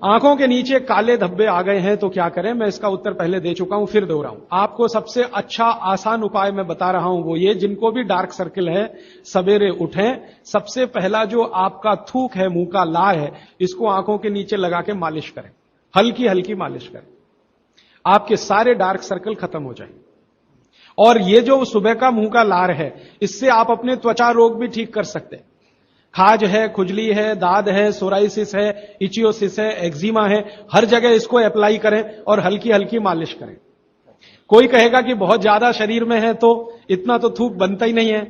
आंखों के नीचे काले धब्बे आ गए हैं तो क्या करें? मैं इसका उत्तर पहले दे चुका हूं, फिर दोहराऊं। आपको सबसे अच्छा आसान उपाय मैं बता रहा हूं, वो ये, जिनको भी डार्क सर्किल है सवेरे उठें, सबसे पहला जो आपका थूक है, मुंह का लार है, इसको आंखों के नीचे लगा के मालिश करें, हल्की हल्की मालिश करें, आपके सारे डार्क सर्कल खत्म हो जाएंगे। और ये जो सुबह का मुंह का लार है, इससे आप अपने त्वचा रोग भी ठीक कर सकते हैं। खाज है, खुजली है, दाद है, सोराइसिस है, इचियोसिस है, एक्जिमा है, हर जगह इसको अप्लाई करें और हल्की हल्की मालिश करें। कोई कहेगा कि बहुत ज्यादा शरीर में है तो इतना तो थूक बनता ही नहीं है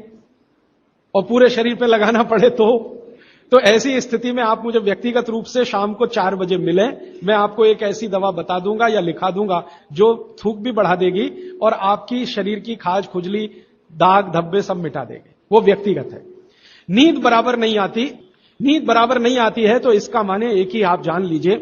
और पूरे शरीर पे लगाना पड़े तो ऐसी स्थिति में आप मुझे व्यक्तिगत रूप से शाम को 4 बजे मिलें, मैं आपको एक ऐसी दवा बता दूंगा या लिखा दूंगा जो थूक भी बढ़ा देगी और आपकी शरीर की खाज, खुजली, दाग, धब्बे सब मिटा देगी। वो व्यक्तिगत है। नींद बराबर नहीं आती है तो इसका माने एक ही आप जान लीजिए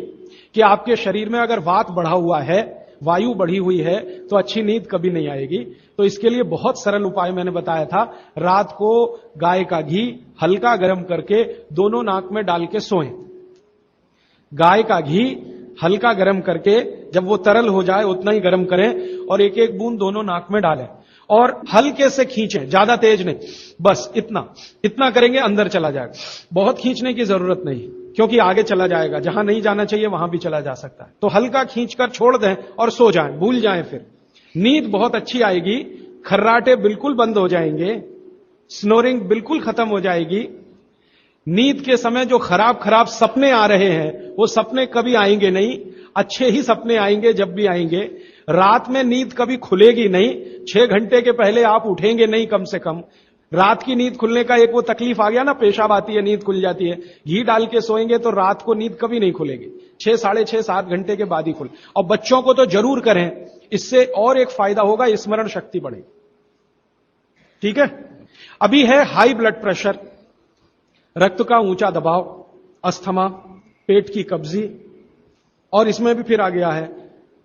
कि आपके शरीर में अगर वात बढ़ा हुआ है, वायु बढ़ी हुई है, तो अच्छी नींद कभी नहीं आएगी। तो इसके लिए बहुत सरल उपाय मैंने बताया था, रात को गाय का घी हल्का गर्म करके दोनों नाक में डाल के सोएं। गाय का घी हल्का गर्म करके, जब वो तरल हो जाए उतना ही गर्म करें और एक एक बूंद दोनों नाक में डालें और हल्के से खींचें, ज्यादा तेज नहीं, बस इतना करेंगे अंदर चला जाएगा। बहुत खींचने की जरूरत नहीं, क्योंकि आगे चला जाएगा, जहां नहीं जाना चाहिए वहां भी चला जा सकता है। तो हल्का खींचकर छोड़ दें और सो जाएं, भूल जाएं। फिर नींद बहुत अच्छी आएगी, खर्राटे बिल्कुल बंद हो जाएंगे, स्नोरिंग बिल्कुल खत्म हो जाएगी। नींद के समय जो खराब सपने आ रहे हैं, वो सपने कभी आएंगे नहीं, अच्छे ही सपने आएंगे जब भी आएंगे। रात में नींद कभी खुलेगी नहीं, 6 घंटे के पहले आप उठेंगे नहीं कम से कम। रात की नींद खुलने का एक वो तकलीफ आ गया ना, पेशाब आती है, नींद खुल जाती है। घी डाल के सोएंगे तो रात को नींद कभी नहीं खुलेगी, 6, साढ़े 6, 7 घंटे के बाद ही खुले। और बच्चों को तो जरूर करें, इससे और एक फायदा होगा, स्मरण शक्ति बढ़ेगी। ठीक है। अभी है हाई ब्लड प्रेशर, रक्त का ऊंचा दबाव, अस्थमा, पेट की कब्जी, और इसमें भी फिर आ गया है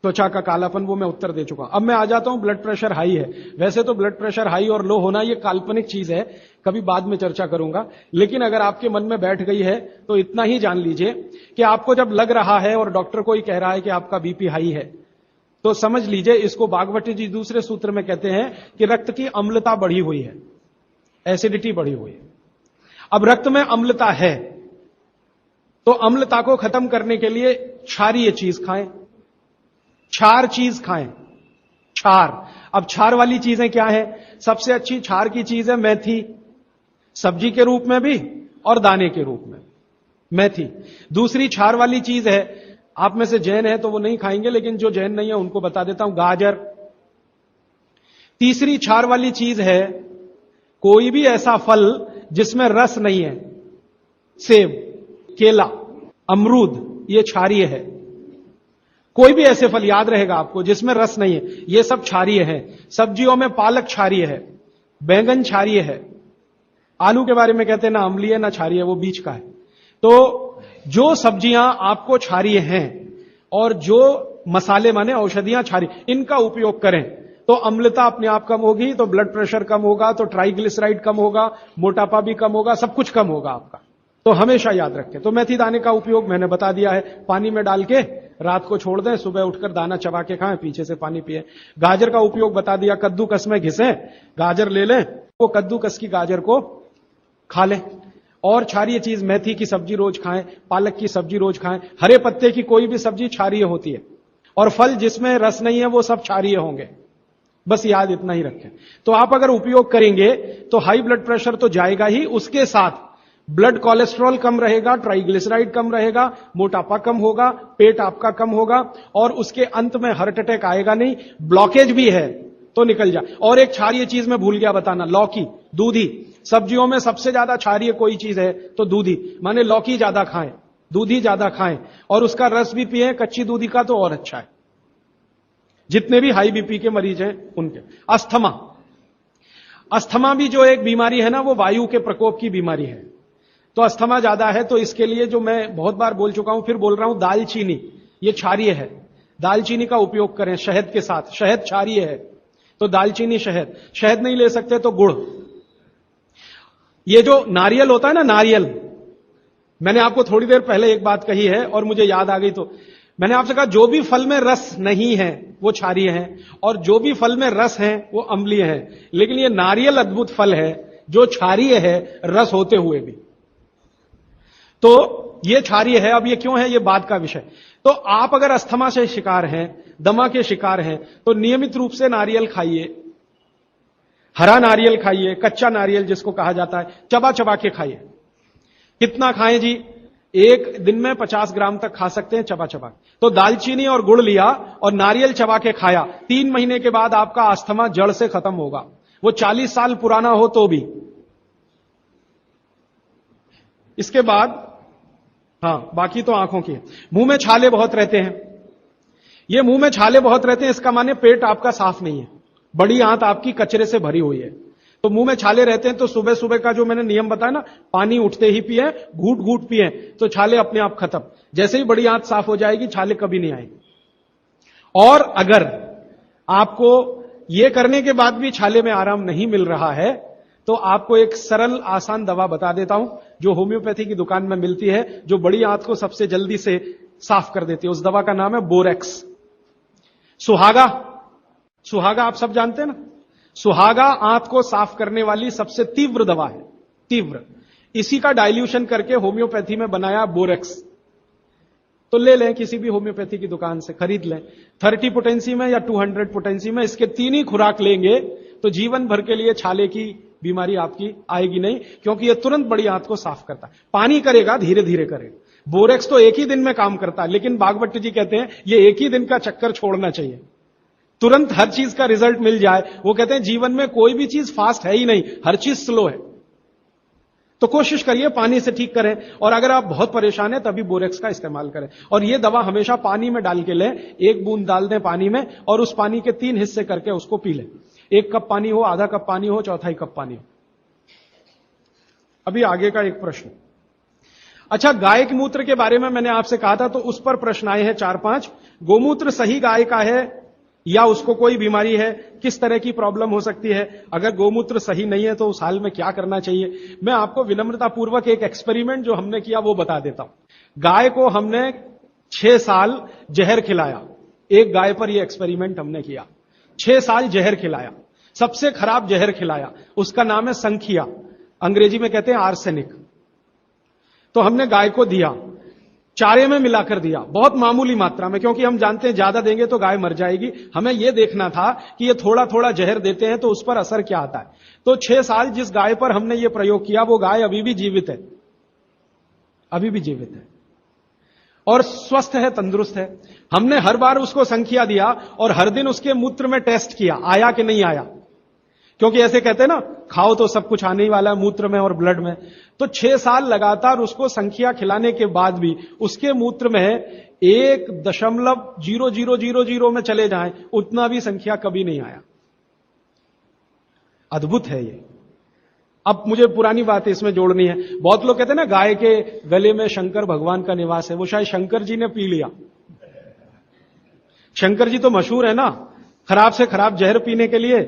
त्वचा का कालापन, वो मैं उत्तर दे चुका हूं। अब मैं आ जाता हूं ब्लड प्रेशर हाई है। वैसे तो ब्लड प्रेशर हाई और लो होना ये काल्पनिक चीज है, कभी बाद में चर्चा करूंगा, लेकिन अगर आपके मन में बैठ गई है तो इतना ही जान लीजिए कि आपको जब लग रहा है और डॉक्टर को ही कह रहा है कि आपका बीपी हाई है, तो समझ लीजिए, इसको बागवती जी दूसरे सूत्र में कहते हैं कि रक्त की अम्लता बढ़ी हुई है, एसिडिटी बढ़ी हुई है। अब रक्त में अम्लता है तो अम्लता को खत्म करने के लिए क्षारीय चीज खाएं, क्षार चीज खाएं, क्षार। अब क्षार वाली चीजें क्या है? सबसे अच्छी क्षार की चीज है मेथी, सब्जी के रूप में भी और दाने के रूप में मेथी। दूसरी क्षार वाली चीज है, आप में से जैन है तो वो नहीं खाएंगे, लेकिन जो जैन नहीं है उनको बता देता हूं, गाजर। तीसरी क्षार वाली चीज है कोई भी ऐसा फल जिसमें रस नहीं है, सेब, केला, अमरूद, ये क्षारीय है। कोई भी ऐसे फल याद रहेगा आपको जिसमें रस नहीं है, ये सब क्षारीय है। सब्जियों में पालक क्षारीय है, बैंगन क्षारीय है, आलू के बारे में कहते हैं ना अम्लीय ना क्षारीय, वो बीच का है। तो जो सब्जियां आपको क्षारीय हैं और जो मसाले माने औषधियां क्षारीय, इनका उपयोग करें तो अम्लता अपने आप कम होगी, तो ब्लड प्रेशर कम होगा, तो ट्राइग्लिसराइड कम होगा, मोटापा भी कम होगा, सब कुछ कम होगा आपका। तो हमेशा याद रखें। तो मेथी दाने का उपयोग मैंने बता दिया है, पानी में डाल के रात को छोड़ दें, सुबह उठकर दाना चबा के खाएं, पीछे से पानी पिए। गाजर का उपयोग बता दिया, कद्दूकस में घिसें, गाजर ले लें, वो कद्दूकस की गाजर को खा लें। और क्षारीय चीज मेथी की सब्जी रोज खाएं, पालक की सब्जी रोज खाएं। हरे पत्ते की कोई भी सब्जी क्षारीय होती है और फल जिसमें रस नहीं है वो सब क्षारीय होंगे, बस याद इतना ही रखें। तो आप अगर उपयोग करेंगे तो हाई ब्लड प्रेशर तो जाएगा ही, उसके साथ ब्लड कोलेस्ट्रॉल कम रहेगा, ट्राइग्लिसराइड कम रहेगा, मोटापा कम होगा, पेट आपका कम होगा और उसके अंत में हार्ट अटैक आएगा नहीं। ब्लॉकेज भी है तो निकल जाए। और एक क्षारीय चीज मैं भूल गया बताना, लौकी, दूधी। सब्जियों में सबसे ज्यादा क्षारीय कोई चीज है तो दूधी, माने लौकी ज्यादा खाएं, दूधी ज्यादा खाएं और उसका रस भी पिएं, कच्ची दूधी का तो और अच्छा है। जितने भी हाई बीपी के मरीज हैं उनके। अस्थमा भी जो एक बीमारी है ना, वो वायु के प्रकोप की बीमारी है। तो अस्थमा ज्यादा है तो इसके लिए जो मैं बहुत बार बोल चुका हूं, फिर बोल रहा हूं, दालचीनी, ये क्षारीय है, दालचीनी का उपयोग करें शहद के साथ। शहद क्षारीय है तो दालचीनी, शहद। शहद नहीं ले सकते तो गुड़। ये जो नारियल होता है ना, नारियल, मैंने आपको थोड़ी देर पहले एक बात कही है और मुझे याद आ गई, तो मैंने आपसे कहा जो भी फल में रस नहीं है वो क्षारीय है और जो भी फल में रस है वो अम्लीय है। लेकिन ये नारियल अद्भुत फल है जो क्षारीय है रस होते हुए भी। तो ये क्षारीय है। अब ये क्यों है, ये बाद का विषय। तो आप अगर अस्थमा से शिकार हैं, दमा के शिकार हैं, तो नियमित रूप से नारियल खाइए, हरा नारियल खाइए, कच्चा नारियल जिसको कहा जाता है, चबा चबा के खाइए। कितना खाएं जी? एक दिन में 50 ग्राम तक खा सकते हैं चबा चबा। तो दालचीनी और गुड़ लिया और नारियल चबा के खाया, 3 महीने के बाद आपका अस्थमा जड़ से खत्म होगा, वो 40 साल पुराना हो तो भी। इसके बाद बाकी तो आंखों की। मुंह में छाले बहुत रहते हैं। ये मुंह में छाले बहुत रहते हैं इसका माने पेट आपका साफ नहीं है, बड़ी आंत आपकी कचरे से भरी हुई है। तो मुंह में छाले रहते हैं तो सुबह सुबह का जो मैंने नियम बताया ना, पानी उठते ही पिए, घूट घूट पिए, तो छाले अपने आप खत्म। जैसे ही बड़ी आंत साफ हो जाएगी छाले कभी नहीं आएंगे। और अगर आपको ये करने के बाद भी छाले में आराम नहीं मिल रहा है तो आपको एक सरल आसान दवा बता देता हूं जो होम्योपैथी की दुकान में मिलती है, जो बड़ी आंत को सबसे जल्दी से साफ कर देती है। उस दवा का नाम है बोरेक्स। सुहागा आप सब जानते हैं ना, सुहागा आंत को साफ करने वाली सबसे तीव्र दवा है, तीव्र। इसी का डाइल्यूशन करके होम्योपैथी में बनाया बोरेक्स। तो ले लें, किसी भी होम्योपैथी की दुकान से खरीद लें, 30 पोटेंसी में या 200 पोटेंसी में। इसके 3 ही खुराक लेंगे तो जीवन भर के लिए छाले की बीमारी आपकी आएगी नहीं, क्योंकि यह तुरंत बड़ी आंत को साफ करता है। पानी करेगा, धीरे धीरे करेगा। बोरेक्स तो एक ही दिन में काम करता है, लेकिन बागवट जी कहते हैं ये एक ही दिन का चक्कर छोड़ना चाहिए, तुरंत हर चीज का रिजल्ट मिल जाए। वो कहते हैं जीवन में कोई भी चीज फास्ट है ही नहीं, हर चीज स्लो है। तो कोशिश करिए पानी से ठीक करें, और अगर आप बहुत परेशान हैं तभी बोरेक्स का इस्तेमाल करें। और यह दवा हमेशा पानी में डाल के लें, 1 बूंद डाल दें पानी में और उस पानी के 3 हिस्से करके उसको पी लें। 1 कप पानी हो, आधा कप पानी हो, 1/4 कप पानी हो। अभी आगे का एक प्रश्न। अच्छा, गाय के मूत्र के बारे में मैंने आपसे कहा था, तो उस पर प्रश्न आए हैं 4-5। गोमूत्र सही गाय का है या उसको कोई बीमारी है, किस तरह की प्रॉब्लम हो सकती है, अगर गोमूत्र सही नहीं है तो उस हाल में क्या करना चाहिए। मैं आपको विनम्रता पूर्वक एक एक्सपेरिमेंट जो हमने किया वो बता देता हूं। गाय को हमने 6 साल जहर खिलाया। एक गाय पर यह एक्सपेरिमेंट हमने किया, 6 साल जहर खिलाया, सबसे खराब जहर खिलाया, उसका नाम है संखिया, अंग्रेजी में कहते हैं आर्सेनिक। तो हमने गाय को दिया, चारे में मिलाकर दिया, बहुत मामूली मात्रा में, क्योंकि हम जानते हैं ज्यादा देंगे तो गाय मर जाएगी। हमें यह देखना था कि ये थोड़ा थोड़ा जहर देते हैं तो उस पर असर क्या आता है। तो 6 साल जिस गाय पर हमने ये प्रयोग किया वो गाय अभी भी जीवित है, अभी भी जीवित है और स्वस्थ है, तंदुरुस्त है। हमने हर बार उसको संख्या दिया और हर दिन उसके मूत्र में टेस्ट किया, आया कि नहीं आया, क्योंकि ऐसे कहते हैं ना, खाओ तो सब कुछ आने ही वाला है मूत्र में और ब्लड में। तो 6 साल लगातार उसको संख्या खिलाने के बाद भी उसके मूत्र में 1.0000 में चले जाएं, उतना भी संख्या कभी नहीं आया। अद्भुत है ये। अब मुझे पुरानी बात इसमें जोड़नी है। बहुत लोग कहते हैं ना गाय के गले में शंकर भगवान का निवास है, वो शायद शंकर जी ने पी लिया। शंकर जी तो मशहूर है ना खराब से खराब जहर पीने के लिए,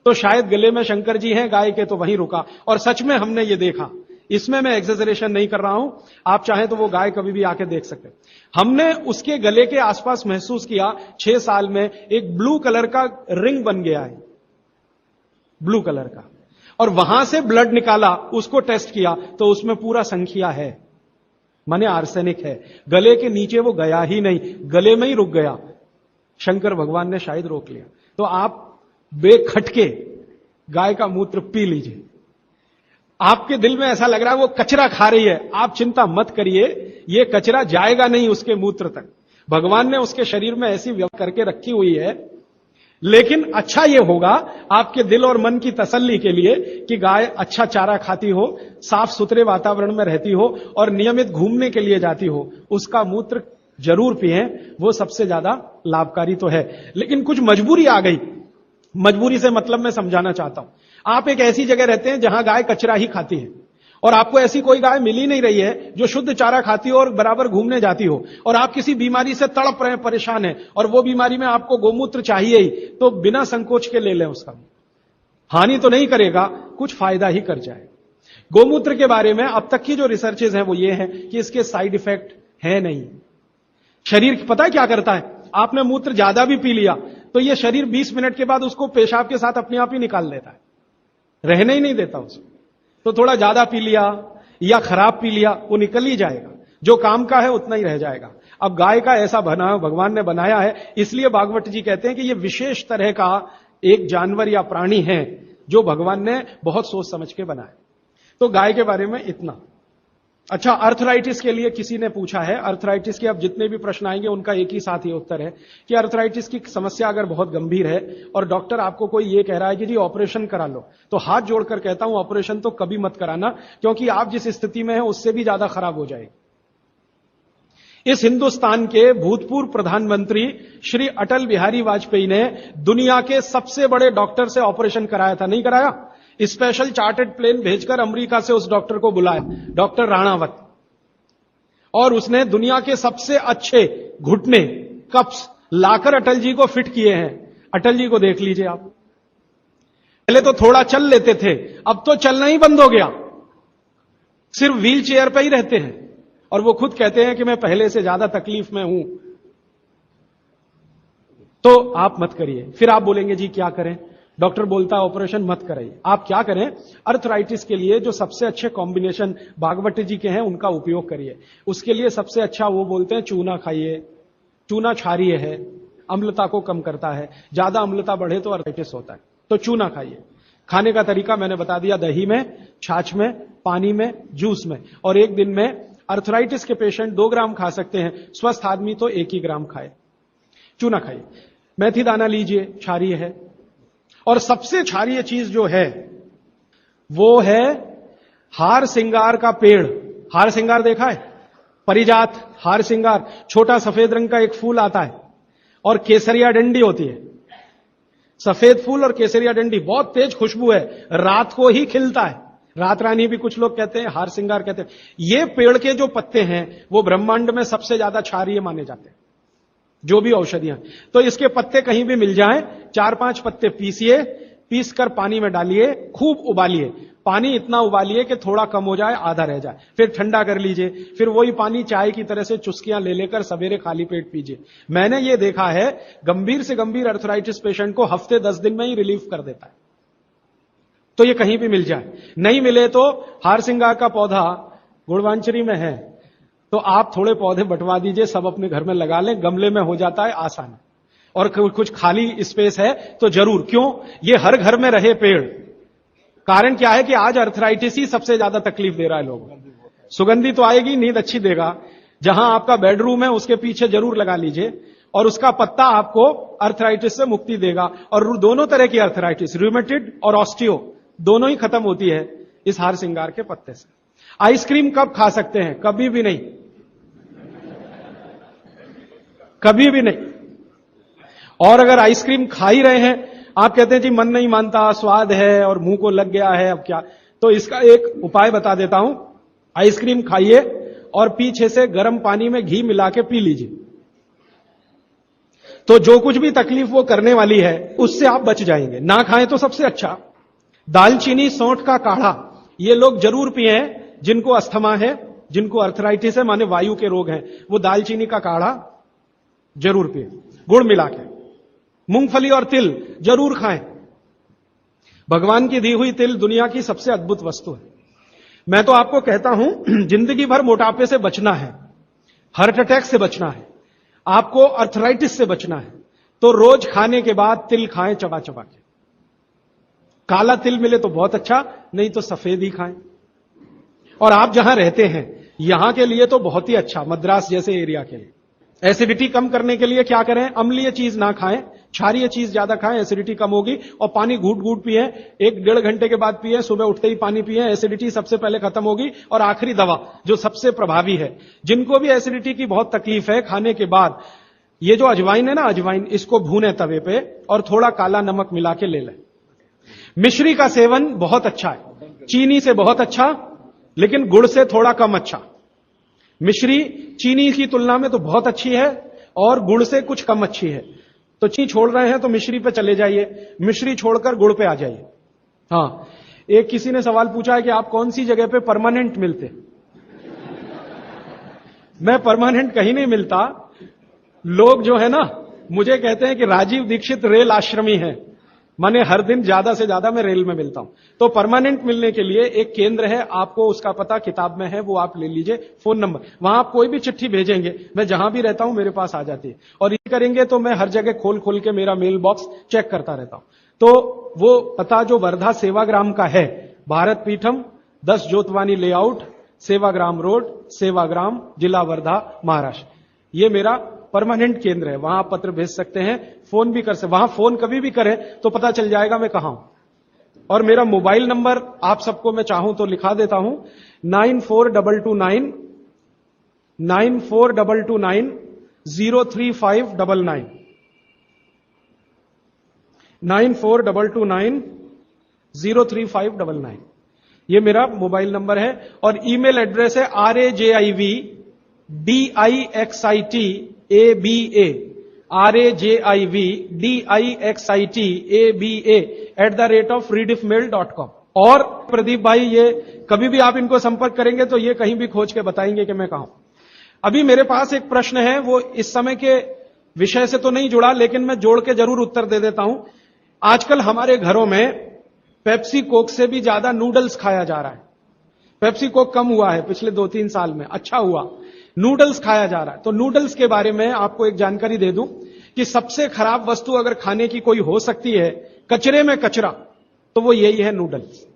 तो शायद गले में शंकर जी हैं गाय के, तो वहीं रुका। और सच में हमने ये देखा, इसमें मैं एक्सेजरेशन नहीं कर रहा हूं, आप चाहें तो वो गाय कभी भी आके देख सकते। हमने उसके गले के आसपास महसूस किया 6 साल में एक ब्लू कलर का रिंग बन गया है, ब्लू कलर का, और वहां से ब्लड निकाला, उसको टेस्ट किया तो उसमें पूरा संख्या है, माने आर्सेनिक है। गले के नीचे वो गया ही नहीं, गले में ही रुक गया। शंकर भगवान ने शायद रोक लिया। तो आप बेखटके गाय का मूत्र पी लीजिए। आपके दिल में ऐसा लग रहा है वो कचरा खा रही है, आप चिंता मत करिए, ये कचरा जाएगा नहीं उसके मूत्र तक। भगवान ने उसके शरीर में ऐसी व्यवस्था करके रखी हुई है। लेकिन अच्छा यह होगा आपके दिल और मन की तसल्ली के लिए कि गाय अच्छा चारा खाती हो, साफ सुथरे वातावरण में रहती हो और नियमित घूमने के लिए जाती हो, उसका मूत्र जरूर पिएं, वो सबसे ज्यादा लाभकारी तो है। लेकिन कुछ मजबूरी आ गई, मजबूरी से मतलब मैं समझाना चाहता हूं। आप एक ऐसी जगह रहते हैं जहां गाय कचरा ही खाती है और आपको ऐसी कोई गाय मिल ही नहीं रही है जो शुद्ध चारा खाती हो और बराबर घूमने जाती हो, और आप किसी बीमारी से तड़प रहे हैं, परेशान है, और वो बीमारी में आपको गोमूत्र चाहिए ही, तो बिना संकोच के ले लें। उसका हानि तो नहीं करेगा, कुछ फायदा ही कर जाए। गोमूत्र के बारे में अब तक की जो रिसर्चेज हैं वो ये है कि इसके साइड इफेक्ट है नहीं। शरीर पता है क्या करता है, आपने मूत्र ज्यादा भी पी लिया तो ये शरीर 20 मिनट के बाद उसको पेशाब के साथ अपने आप ही निकाल देता है, रहने ही नहीं देता उसको। तो थोड़ा ज्यादा पी लिया या खराब पी लिया वो निकल ही जाएगा, जो काम का है उतना ही रह जाएगा। अब गाय का ऐसा बना भगवान ने बनाया है, इसलिए भागवत जी कहते हैं कि ये विशेष तरह का एक जानवर या प्राणी है जो भगवान ने बहुत सोच समझ के बनाया। तो गाय के बारे में इतना। अच्छा, अर्थराइटिस के लिए किसी ने पूछा है, अर्थराइटिस के अब जितने भी प्रश्न आएंगे उनका एक ही साथ ही उत्तर है कि अर्थराइटिस की समस्या अगर बहुत गंभीर है और डॉक्टर आपको कोई ये कह रहा है कि जी ऑपरेशन करा लो, तो हाथ जोड़कर कहता हूं ऑपरेशन तो कभी मत कराना, क्योंकि आप जिस स्थिति में हैं उससे भी ज्यादा खराब हो जाएगी। इस हिंदुस्तान के भूतपूर्व प्रधानमंत्री श्री अटल बिहारी वाजपेयी ने दुनिया के सबसे बड़े डॉक्टर से ऑपरेशन कराया था, नहीं कराया? स्पेशल चार्टर्ड प्लेन भेजकर अमेरिका से उस डॉक्टर को बुलाया, डॉक्टर राणावत, और उसने दुनिया के सबसे अच्छे घुटने कप्स लाकर अटल जी को फिट किए हैं। अटल जी को देख लीजिए आप, पहले तो थोड़ा चल लेते थे, अब तो चलना ही बंद हो गया, सिर्फ व्हील चेयर पर ही रहते हैं, और वो खुद कहते हैं कि मैं पहले से ज्यादा तकलीफ में हूं। तो आप मत करिए। फिर आप बोलेंगे जी क्या करें, डॉक्टर बोलता है ऑपरेशन मत कराइए। आप क्या करें, अर्थराइटिस के लिए जो सबसे अच्छे कॉम्बिनेशन भागवत जी के हैं उनका उपयोग करिए। उसके लिए सबसे अच्छा वो बोलते हैं चूना खाइए, चूना क्षारीय है, अम्लता को कम करता है, ज्यादा अम्लता बढ़े तो अर्थराइटिस होता है, तो चूना खाइए। खाने का तरीका मैंने बता दिया, दही में, छाछ में, पानी में, जूस में, और एक दिन में अर्थराइटिस के पेशेंट 2 ग्राम खा सकते हैं, स्वस्थ आदमी तो 1 ही ग्राम खाए। चूना खाइए। मेथी दाना लीजिए, क्षारीय है। और सबसे क्षारीय चीज जो है वो है हार सिंगार का पेड़। हार सिंगार देखा है? परिजात हार सिंगार, छोटा सफेद रंग का एक फूल आता है और केसरिया डंडी होती है। सफेद फूल और केसरिया डंडी, बहुत तेज खुशबू है, रात को ही खिलता है, रात रानी भी कुछ लोग कहते हैं, हार सिंगार कहते हैं। ये पेड़ के जो पत्ते हैं वो ब्रह्मांड में सबसे ज्यादा क्षारीय माने जाते हैं, जो भी औषधियां। तो इसके पत्ते कहीं भी मिल जाएं, 4-5 पत्ते पीसिए, पीसकर पानी में डालिए, खूब उबालिए। पानी इतना उबालिए कि थोड़ा कम हो जाए, आधा रह जाए, फिर ठंडा कर लीजिए। फिर वही पानी चाय की तरह से चुस्कियां ले लेकर सवेरे खाली पेट पीजिए। मैंने ये देखा है, गंभीर से गंभीर अर्थराइटिस पेशेंट को हफ्ते 10 दिन में ही रिलीफ कर देता है। तो ये कहीं भी मिल जाए, नहीं मिले तो हार सिंगार का पौधा गुड़वांचरी में है, तो आप थोड़े पौधे बंटवा दीजिए, सब अपने घर में लगा लें, गमले में हो जाता है आसान। और कुछ खाली स्पेस है तो जरूर, क्यों, ये हर घर में रहे पेड़। कारण क्या है कि आज अर्थराइटिस ही सबसे ज्यादा तकलीफ दे रहा है लोगों को। सुगंधी तो आएगी, नींद अच्छी देगा। जहां आपका बेडरूम है उसके पीछे जरूर लगा लीजिए, और उसका पत्ता आपको अर्थराइटिस से मुक्ति देगा। और दोनों तरह की अर्थराइटिस, रूमेटिड और ऑस्टियो, दोनों ही खत्म होती है इस हार सिंगार के पत्ते से। आइसक्रीम कब खा सकते हैं? कभी भी नहीं, कभी भी नहीं। और अगर आइसक्रीम खा ही रहे हैं, आप कहते हैं जी मन नहीं मानता, स्वाद है और मुंह को लग गया है, अब क्या, तो इसका एक उपाय बता देता हूं। आइसक्रीम खाइए और पीछे से गर्म पानी में घी मिला के पी लीजिए, तो जो कुछ भी तकलीफ वो करने वाली है उससे आप बच जाएंगे। ना खाएं तो सबसे अच्छा। दालचीनी सौंठ का काढ़ा ये लोग जरूर पिए, जिनको अस्थमा है, जिनको अर्थराइटिस है, माने वायु के रोग हैं, वो दालचीनी का काढ़ा जरूर पिए, गुड़ मिला के। मूंगफली और तिल जरूर खाएं। भगवान की दी हुई तिल दुनिया की सबसे अद्भुत वस्तु है। मैं तो आपको कहता हूं, जिंदगी भर मोटापे से बचना है, हार्ट अटैक से बचना है, आपको अर्थराइटिस से बचना है, तो रोज खाने के बाद तिल खाएं, चबा चबा के। काला तिल मिले तो बहुत अच्छा, नहीं तो सफेद ही खाएं। और आप जहां रहते हैं यहां के लिए तो बहुत ही अच्छा, मद्रास जैसे एरिया के लिए। एसिडिटी कम करने के लिए क्या करें? अम्लीय चीज ना खाएं, क्षारीय चीज ज्यादा खाएं, एसिडिटी कम होगी। और पानी घूट घूट पिए, 1-1.5 घंटे के बाद पिए, सुबह उठते ही पानी पिए, एसिडिटी सबसे पहले खत्म होगी। और आखिरी दवा जो सबसे प्रभावी है, जिनको भी एसिडिटी की बहुत तकलीफ है, खाने के बाद ये जो अजवाइन है ना, अजवाइन, इसको भूने तवे पे और थोड़ा काला नमक मिला के ले लें। मिश्री का सेवन बहुत अच्छा है, चीनी से बहुत अच्छा, लेकिन गुड़ से थोड़ा कम अच्छा। मिश्री चीनी की तुलना में तो बहुत अच्छी है और गुड़ से कुछ कम अच्छी है। तो चीनी छोड़ रहे हैं तो मिश्री पे चले जाइए, मिश्री छोड़कर गुड़ पे आ जाइए। हाँ, एक किसी ने सवाल पूछा है कि आप कौन सी जगह पे परमानेंट मिलते। मैं परमानेंट कहीं नहीं मिलता। लोग जो है ना मुझे कहते हैं कि राजीव दीक्षित रेल आश्रमी है, माने हर दिन ज्यादा से ज्यादा मैं रेल में मिलता हूं। तो परमानेंट मिलने के लिए एक केंद्र है, आपको उसका पता किताब में है, वो आप ले लीजिए। फोन नंबर, वहां आप कोई भी चिट्ठी भेजेंगे, मैं जहां भी रहता हूं मेरे पास आ जाती है। और ये करेंगे तो मैं हर जगह खोल खोल के मेरा मेल बॉक्स चेक करता रहता हूं। तो वो पता जो वर्धा सेवाग्राम का है, भारत पीठम 10 जोतवानी लेआउट, सेवाग्राम रोड, सेवाग्राम, जिला वर्धा, महाराष्ट्र, ये मेरा परमानेंट केंद्र है। वहां आप पत्र भेज सकते हैं, फोन भी कर सकते, वहां फोन कभी भी करें तो पता चल जाएगा मैं कहां हूं। और मेरा मोबाइल नंबर आप सबको मैं चाहूं तो लिखा देता हूं, 9422903599 9422903599। ये मेरा मोबाइल नंबर है। और ईमेल एड्रेस है rajivdixitaba@redixitaba@rediffmail.com। और प्रदीप भाई ये कभी भी आप इनको संपर्क करेंगे तो ये कहीं भी खोज के बताएंगे कि मैं कहां हूं। अभी मेरे पास एक प्रश्न है, वो इस समय के विषय से तो नहीं जुड़ा, लेकिन मैं जोड़ के जरूर उत्तर दे देता हूं। आजकल हमारे घरों में पेप्सी कोक से भी ज्यादा नूडल्स खाया जा रहा है। पेप्सी कोक कम हुआ है पिछले 2-3 साल में, अच्छा हुआ, नूडल्स खाया जा रहा है। तो नूडल्स के बारे में आपको एक जानकारी दे दूं कि सबसे खराब वस्तु अगर खाने की कोई हो सकती है, कचरे में कचरा, तो वो यही है नूडल्स।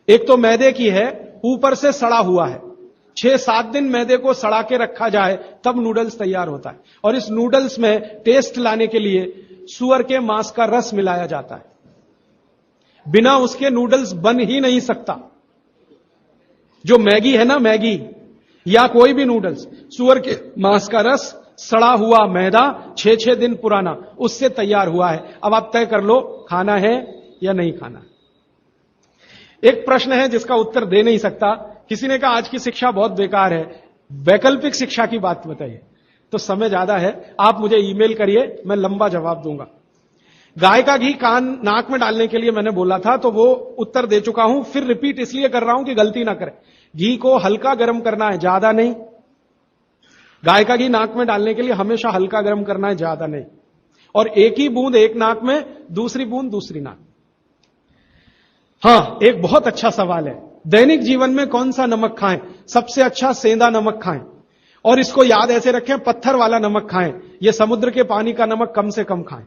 एक तो मैदे की है, ऊपर से सड़ा हुआ है। 6-7 दिन मैदे को सड़ा के रखा जाए तब नूडल्स तैयार होता है। और इस नूडल्स में टेस्ट लाने के लिए सुअर के मांस का रस मिलाया जाता है। बिना उसके नूडल्स बन ही नहीं सकता। जो मैगी है ना, मैगी या कोई भी नूडल्स, सुअर के मांस का रस, सड़ा हुआ मैदा, 6-6 दिन पुराना, उससे तैयार हुआ है। अब आप तय कर लो खाना है या नहीं खाना। एक प्रश्न है जिसका उत्तर दे नहीं सकता। किसी ने कहा आज की शिक्षा बहुत बेकार है, वैकल्पिक शिक्षा की बात बताइए। तो समय ज्यादा है, आप मुझे ईमेल करिए, मैं लंबा जवाब दूंगा। गाय का घी कान नाक में डालने के लिए मैंने बोला था, तो वो उत्तर दे चुका हूं, फिर रिपीट इसलिए कर रहा हूं कि गलती ना करें। घी को हल्का गर्म करना है, ज्यादा नहीं। गाय का घी नाक में डालने के लिए हमेशा हल्का गर्म करना है, ज्यादा नहीं। और एक ही बूंद एक नाक में, दूसरी बूंद दूसरी नाक। हां, एक बहुत अच्छा सवाल है, दैनिक जीवन में कौन सा नमक खाएं? सबसे अच्छा सेंधा नमक खाएं। और इसको याद ऐसे रखें, पत्थर वाला नमक खाएं। यह समुद्र के पानी का नमक कम से कम खाएं।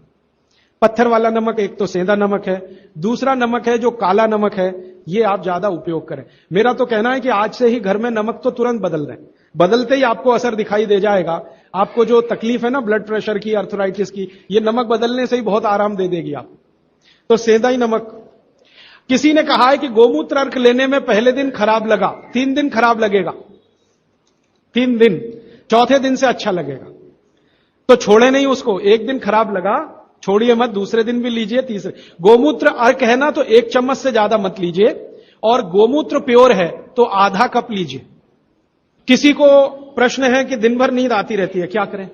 पत्थर वाला नमक एक तो सेंधा नमक है, दूसरा नमक है जो काला नमक है, ये आप ज्यादा उपयोग करें। मेरा तो कहना है कि आज से ही घर में नमक तो तुरंत बदल दें, बदलते ही आपको असर दिखाई दे जाएगा। आपको जो तकलीफ है ना ब्लड प्रेशर की, अर्थराइटिस की, ये नमक बदलने से ही बहुत आराम दे देगी आप। तो सेंधा ही नमक। किसी ने कहा है कि गोमूत्र अर्क लेने में पहले दिन खराब लगा, 3 दिन खराब लगेगा, 3 दिन, चौथे दिन से अच्छा लगेगा। तो छोड़े नहीं उसको, एक दिन खराब लगा छोड़िए मत, दूसरे दिन भी लीजिए, तीसरे। गोमूत्र अर्क है ना तो 1 चम्मच से ज्यादा मत लीजिए, और गोमूत्र प्योर है तो आधा कप लीजिए। किसी को प्रश्न है कि दिन भर नींद आती रहती है, क्या करें?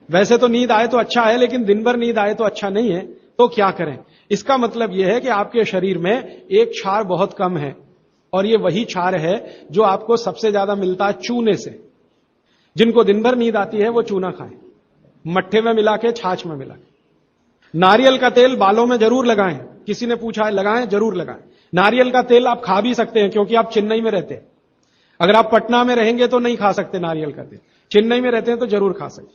वैसे तो नींद आए तो अच्छा है, लेकिन दिन भर नींद आए तो अच्छा नहीं है, तो क्या करें? इसका मतलब यह है कि आपके शरीर में एक क्षार बहुत कम है, और यह वही क्षार है जो आपको सबसे ज्यादा मिलता है चूने से। जिनको दिन भर नींद आती है वो चूना खाएं, मट्ठे में मिला के, छाछ में मिला के। नारियल का तेल बालों में जरूर लगाएं। किसी ने पूछा है, लगाएं? जरूर लगाएं। नारियल का तेल आप खा भी सकते हैं, क्योंकि आप चेन्नई में रहते हैं। अगर आप पटना में रहेंगे तो नहीं खा सकते नारियल का तेल, चेन्नई में रहते हैं तो जरूर खा सकते।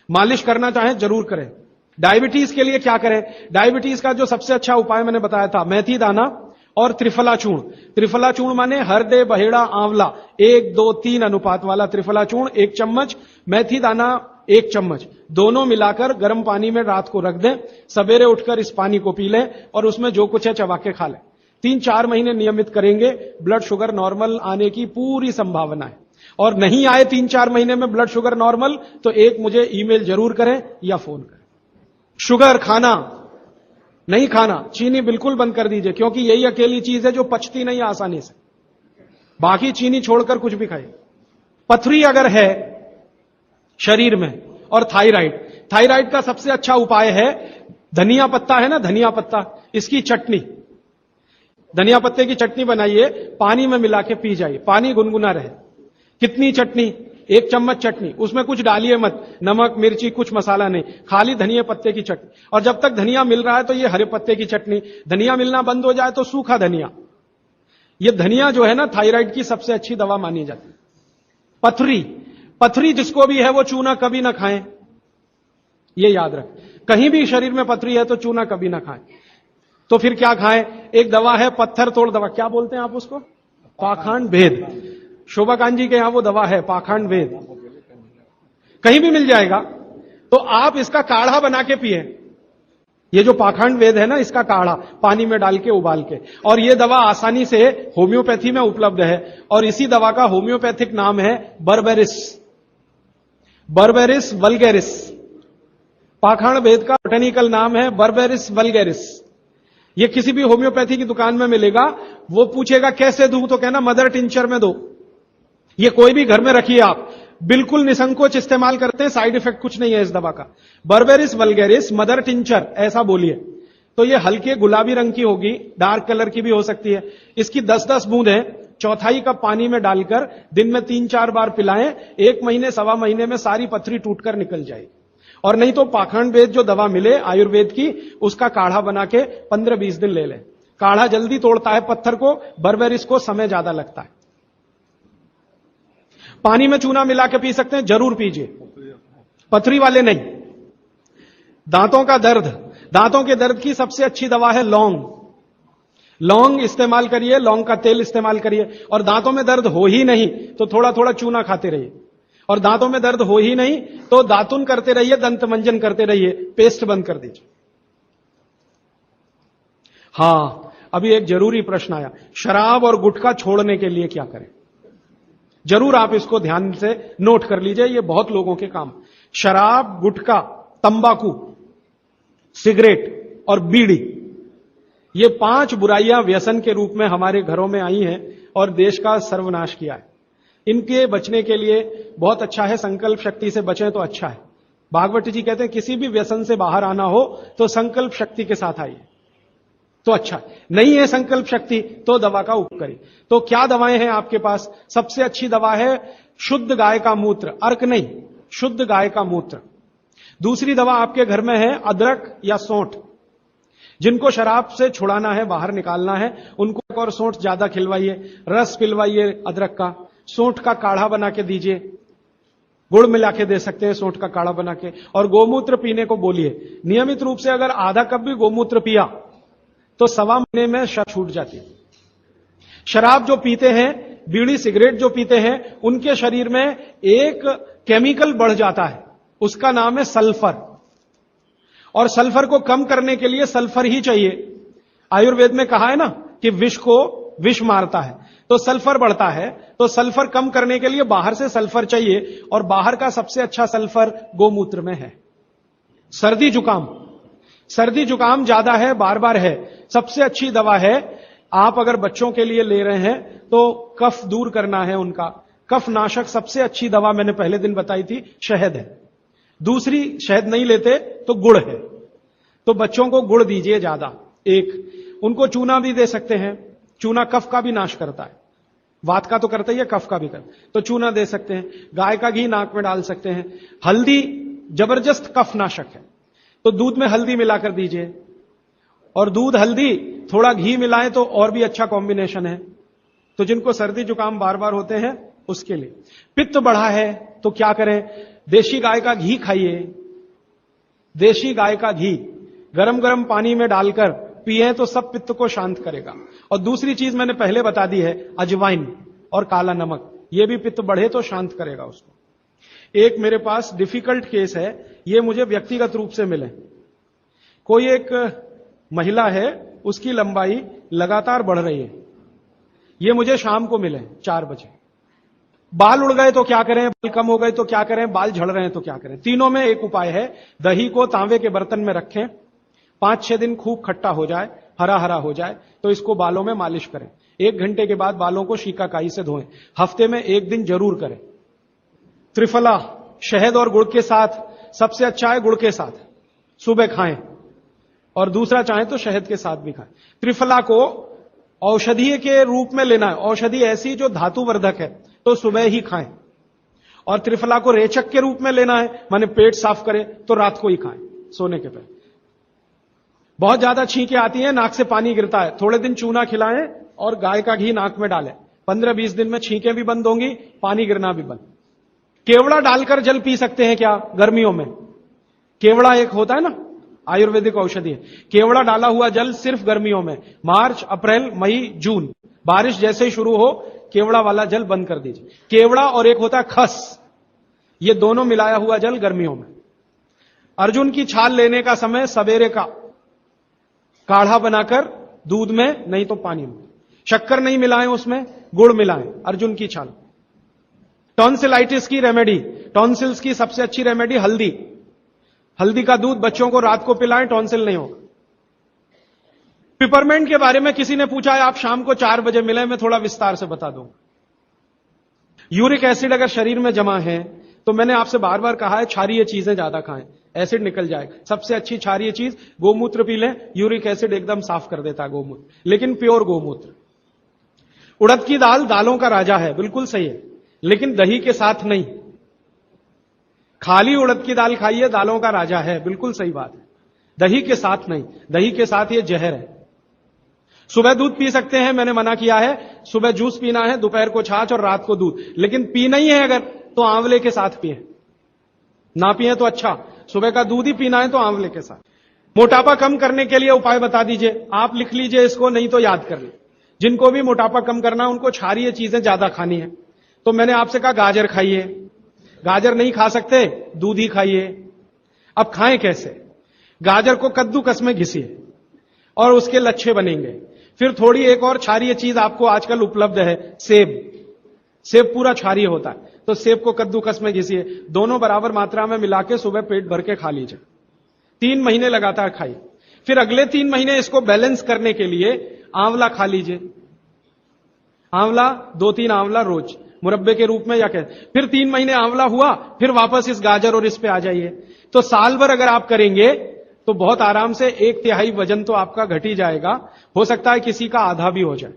मालिश करना चाहें जरूर करें। डायबिटीज के लिए क्या करें? डायबिटीज का जो सबसे अच्छा उपाय मैंने बताया था, मेथी दाना और त्रिफला चूर्ण। त्रिफला चूर्ण माने हरदे, बहेड़ा, आंवला, 1-2-3 अनुपात वाला त्रिफला चूर्ण 1 चम्मच, मेथी दाना 1 चम्मच, दोनों मिलाकर गर्म पानी में रात को रख दें। सवेरे उठकर इस पानी को पी लें और उसमें जो कुछ है चबा के खा लें। 3-4 महीने नियमित करेंगे, ब्लड शुगर नॉर्मल आने की पूरी संभावना है। और नहीं आए 3-4 महीने में ब्लड शुगर नॉर्मल, तो एक मुझे ईमेल जरूर करें या फोन करें। शुगर खाना नहीं खाना, चीनी बिल्कुल बंद कर दीजिए, क्योंकि यही अकेली चीज है जो पचती नहीं आसानी से। बाकी चीनी छोड़कर कुछ भी खाइए। पथरी अगर है शरीर में, और थायराइड, थायराइड का सबसे अच्छा उपाय है धनिया पत्ता है ना, धनिया पत्ता, इसकी चटनी। धनिया पत्ते की चटनी बनाइए, पानी में मिला के पी जाइए, पानी गुनगुना रहे। कितनी चटनी? 1 चम्मच चटनी, उसमें कुछ डालिए मत, नमक मिर्ची कुछ मसाला नहीं, खाली धनिया पत्ते की चटनी। और जब तक धनिया मिल रहा है तो ये हरे पत्ते की चटनी, धनिया मिलना बंद हो जाए तो सूखा धनिया। ये धनिया जो है ना, थायराइड की सबसे अच्छी दवा मानी जाती है। पथरी, पथरी जिसको भी है वो चूना कभी ना खाएं, ये याद रखें। कहीं भी शरीर में पथरी है तो चूना कभी ना खाएं। तो फिर क्या खाएं? एक दवा है पत्थर तोड़ दवा, क्या बोलते हैं आप उसको? पाखंड भेद। शोभा कांत जी के यहां वो दवा है पाखंड भेद, कहीं भी मिल जाएगा। तो आप इसका काढ़ा बना के पिए। ये जो पाखंड वेद है ना, इसका काढ़ा पानी में डाल के उबाल के, और ये दवा आसानी से होम्योपैथी में उपलब्ध है। और इसी दवा का होम्योपैथिक नाम है बर्बेरिस, बर्बेरिस वल्गेरिस। पाखंड वेद का बोटेनिकल नाम है बर्बेरिस वल्गेरिस। ये किसी भी होम्योपैथी की दुकान में मिलेगा। वो पूछेगा कैसे दूं, तो कहना मदर टिंचर में दो। ये कोई भी घर में रखिए आप, बिल्कुल निसंकोच इस्तेमाल करते हैं, साइड इफेक्ट कुछ नहीं है इस दवा का। बर्बेरिस वल्गेरिस मदर टिंचर ऐसा बोलिए तो ये हल्के गुलाबी रंग की होगी, डार्क कलर की भी हो सकती है। इसकी 10-10 बूंदें 1/4 कप पानी में डालकर दिन में 3-4 बार पिलाएं। 1 महीने 1.25 महीने में सारी पथरी टूटकर निकल जाएगी। और नहीं तो पाखंड वेद जो दवा मिले आयुर्वेद की, उसका काढ़ा बना के 15-20 दिन ले लें। काढ़ा जल्दी तोड़ता है पत्थर को, बर्बेरिस को समय ज्यादा लगता है। पानी में चूना मिला के पी सकते हैं, जरूर पीजिए, पथरी वाले नहीं। दांतों का दर्द, दांतों के दर्द की सबसे अच्छी दवा है लौंग। लौंग इस्तेमाल करिए, लौंग का तेल इस्तेमाल करिए। और दांतों में दर्द हो ही नहीं तो थोड़ा थोड़ा चूना खाते रहिए। और दांतों में दर्द हो ही नहीं तो दातुन करते रहिए, दंत मंजन करते रहिए, पेस्ट बंद कर दीजिए। हां, अभी एक जरूरी प्रश्न आया, शराब और गुटखा छोड़ने के लिए क्या करें? जरूर आप इसको ध्यान से नोट कर लीजिए, ये बहुत लोगों के काम। शराब, गुटखा, तंबाकू, सिगरेट और बीड़ी, ये 5 बुराइयां व्यसन के रूप में हमारे घरों में आई हैं और देश का सर्वनाश किया है। इनके बचने के लिए बहुत अच्छा है, संकल्प शक्ति से बचें तो अच्छा है। भागवत जी कहते हैं किसी भी व्यसन से बाहर आना हो तो संकल्प शक्ति के साथ आइए तो अच्छा है। नहीं है संकल्प शक्ति तो दवा का उपयोग करिए। तो क्या दवाएं हैं आपके पास? सबसे अच्छी दवा है शुद्ध गाय का मूत्र, अर्क नहीं, शुद्ध गाय का मूत्र। दूसरी दवा आपके घर में है अदरक या सौंठ। जिनको शराब से छुड़ाना है, बाहर निकालना है, उनको एक और सौंठ ज्यादा खिलवाइए, रस पिलवाइए अदरक का, सौंठ का काढ़ा बना के दीजिए, गुड़ मिला के दे सकते हैं सौंठ का काढ़ा बना के। और गोमूत्र पीने को बोलिए। नियमित रूप से अगर आधा कप भी गोमूत्र पिया तो 1.25 महीने में शराब छूट जाती है। शराब जो पीते हैं, बीड़ी सिगरेट जो पीते हैं, उनके शरीर में एक केमिकल बढ़ जाता है, उसका नाम है सल्फर। और सल्फर को कम करने के लिए सल्फर ही चाहिए। आयुर्वेद में कहा है ना कि विष को विष मारता है, तो सल्फर बढ़ता है। तो सल्फर कम करने के लिए बाहर से सल्फर चाहिए, और बाहर का सबसे अच्छा सल्फर गोमूत्र में है। सर्दी जुकाम, सर्दी जुकाम ज्यादा है, बार बार है, सबसे अच्छी दवा है। आप अगर बच्चों के लिए ले रहे हैं तो कफ दूर करना है उनका, कफ नाशक सबसे अच्छी दवा मैंने पहले दिन बताई थी, शहद है। दूसरी शहद नहीं लेते तो गुड़ है, तो बच्चों को गुड़ दीजिए ज्यादा। एक उनको चूना भी दे सकते हैं, चूना कफ का भी नाश करता है, वात का तो करता ही है, कफ का भी करता है, तो चूना दे सकते हैं। गाय का घी नाक में डाल सकते हैं। हल्दी जबरदस्त कफ नाशक है, तो दूध में हल्दी मिलाकर दीजिए। और दूध हल्दी थोड़ा घी मिलाएं तो और भी अच्छा कॉम्बिनेशन है। तो जिनको सर्दी जुकाम बार बार होते हैं उसके लिए। पित्त बढ़ा है तो क्या करें? देशी गाय का घी खाइए। देशी गाय का घी गरम गरम पानी में डालकर पिए तो सब पित्त को शांत करेगा। और दूसरी चीज मैंने पहले बता दी है, अजवाइन और काला नमक, ये भी पित्त बढ़े तो शांत करेगा उसको। एक मेरे पास डिफिकल्ट केस है, ये मुझे व्यक्तिगत रूप से मिले। कोई एक महिला है, उसकी लंबाई लगातार बढ़ रही है। ये मुझे शाम को मिले 4 बजे। बाल उड़ गए तो क्या करें, बाल कम हो गए तो क्या करें, बाल झड़ रहे हैं तो क्या करें? तीनों में एक उपाय है। दही को तांबे के बर्तन में रखें, 5-6 दिन खूब खट्टा हो जाए, हरा हरा हो जाए तो इसको बालों में मालिश करें। 1 घंटे के बाद बालों को शीकाकाई से धोएं। हफ्ते में 1 दिन जरूर करें। त्रिफला शहद और गुड़ के साथ, सबसे अच्छा है गुड़ के साथ, सुबह खाएं, और दूसरा चाहें तो शहद के साथ भी खाएं। त्रिफला को औषधि के रूप में लेना है, औषधि ऐसी जो धातुवर्धक है तो सुबह ही खाएं, और त्रिफला को रेचक के रूप में लेना है, माने पेट साफ करे तो रात को ही खाएं सोने के पहले। बहुत ज्यादा छींकें आती हैं, नाक से पानी गिरता है, थोड़े दिन चूना खिलाएं और गाय का घी नाक में डालें, 15-20 दिन में छींकें भी बंद होंगी, पानी गिरना भी बंद। केवड़ा डालकर जल पी सकते हैं क्या गर्मियों में? केवड़ा एक होता है ना, आयुर्वेदिक औषधि है, केवड़ा डाला हुआ जल सिर्फ गर्मियों में, मार्च, अप्रैल, मई, जून, बारिश जैसे ही शुरू हो केवड़ा वाला जल बंद कर दीजिए। केवड़ा और एक होता है खस, ये दोनों मिलाया हुआ जल गर्मियों में। अर्जुन की छाल लेने का समय सवेरे का, काढ़ा बनाकर दूध में नहीं तो पानी में, शक्कर नहीं मिलाएं उसमें, गुड़ मिलाएं, अर्जुन की छाल। टॉन्सिलाइटिस की रेमेडी, टॉन्सिल्स की सबसे अच्छी रेमेडी हल्दी, हल्दी का दूध बच्चों को रात को पिलाएं, टॉन्सिल नहीं होगा। पिपरमेंट के बारे में किसी ने पूछा है, आप शाम को 4 बजे मिले, मैं थोड़ा विस्तार से बता दूं। यूरिक एसिड अगर शरीर में जमा है तो मैंने आपसे बार बार कहा है क्षारीय चीजें ज्यादा खाएं, एसिड निकल जाएगा। सबसे अच्छी क्षारीय चीज गोमूत्र पी लें, यूरिक एसिड एकदम साफ कर देता है गोमूत्र, लेकिन प्योर गोमूत्र। उड़द की दाल दालों का राजा है, बिल्कुल सही है, लेकिन दही के साथ नहीं। खाली उड़द की दाल खाइए, दालों का राजा है, बिल्कुल सही बात है, दही के साथ नहीं, दही के साथ ये जहर है। सुबह दूध पी सकते हैं, मैंने मना किया है, सुबह जूस पीना है, दोपहर को छाछ और रात को दूध, लेकिन पीना ही है अगर तो आंवले के साथ पिए, ना पिए तो अच्छा, सुबह का दूध ही पीना है तो आंवले के साथ। मोटापा कम करने के लिए उपाय बता दीजिए, आप लिख लीजिए इसको, नहीं तो याद कर लीजिए। जिनको भी मोटापा कम करना है उनको क्षारीय चीजें ज्यादा खानी है, तो मैंने आपसे कहा गाजर खाइए, गाजर नहीं खा सकते दूध ही खाइए। अब खाएं कैसे? गाजर को कद्दूकस में घिसिए और उसके लच्छे बनेंगे। फिर थोड़ी एक और क्षारीय चीज आपको आजकल उपलब्ध है, सेब, सेब पूरा क्षारीय होता है, तो सेब को कद्दूकस में घिसिए, दोनों बराबर मात्रा में मिला के सुबह पेट भर के खा लीजिए, 3 महीने लगातार खाइए। फिर अगले 3 महीने इसको बैलेंस करने के लिए आंवला खा लीजिए, आंवला 2-3 आंवला रोज मुरब्बे के रूप में या कैसे। फिर 3 महीने आंवला हुआ, फिर वापस इस गाजर और इस पे आ जाइए। तो साल भर अगर आप करेंगे तो बहुत आराम से 1/3 वजन तो आपका घट ही जाएगा, हो सकता है किसी का आधा भी हो जाए।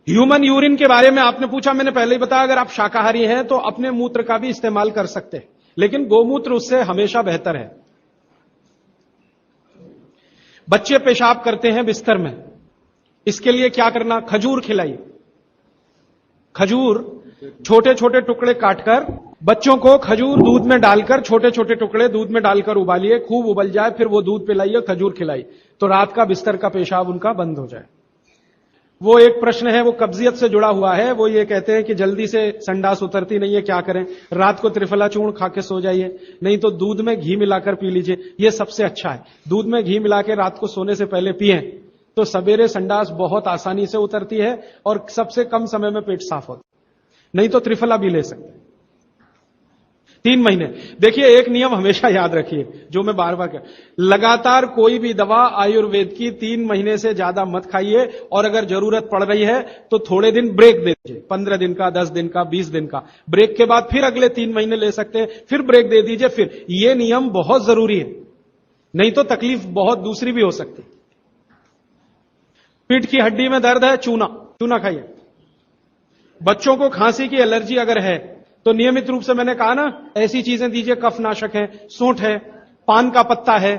ह्यूमन यूरिन के बारे में आपने पूछा, मैंने पहले ही बताया, अगर आप शाकाहारी हैं तो अपने मूत्र का भी इस्तेमाल कर सकते हैं, लेकिन गोमूत्र उससे हमेशा बेहतर है। बच्चे पेशाब करते हैं बिस्तर में, इसके लिए क्या करना? खजूर खिलाइए, खजूर छोटे छोटे टुकड़े काटकर बच्चों को खजूर दूध में डालकर, छोटे छोटे टुकड़े दूध में डालकर उबालिए, खूब उबल जाए, फिर वो दूध पिलाइए, खजूर खिलाइए, तो रात का बिस्तर का पेशाब उनका बंद हो जाए। वो एक प्रश्न है, वो कब्जियत से जुड़ा हुआ है, वो ये कहते हैं कि जल्दी से संडास उतरती नहीं है, क्या करें? रात को त्रिफला चूर्ण खा के सो जाइए, नहीं तो दूध में घी मिलाकर पी लीजिए, ये सबसे अच्छा है। दूध में घी मिला के रात को सोने से पहले पिए तो सवेरे संडास बहुत आसानी से उतरती है और सबसे कम समय में पेट साफ होता है। नहीं तो त्रिफला भी ले सकते हैं 3 महीने। देखिए एक नियम हमेशा याद रखिए, जो मैं बार बार कह, लगातार कोई भी दवा आयुर्वेद की 3 महीने से ज्यादा मत खाइए, और अगर जरूरत पड़ रही है तो थोड़े दिन ब्रेक दे दीजिए, 15 दिन का, 10 दिन का, 20 दिन का ब्रेक के बाद फिर अगले 3 महीने ले सकते हैं, फिर ब्रेक दे दीजिए। फिर ये नियम बहुत जरूरी है, नहीं तो तकलीफ बहुत दूसरी भी हो सकती। पीठ की हड्डी में दर्द है, चूना, चूना खाइए। बच्चों को खांसी की एलर्जी अगर है तो नियमित रूप से, मैंने कहा ना, ऐसी चीजें दीजिए, कफनाशक है, सूंठ है, पान का पत्ता है,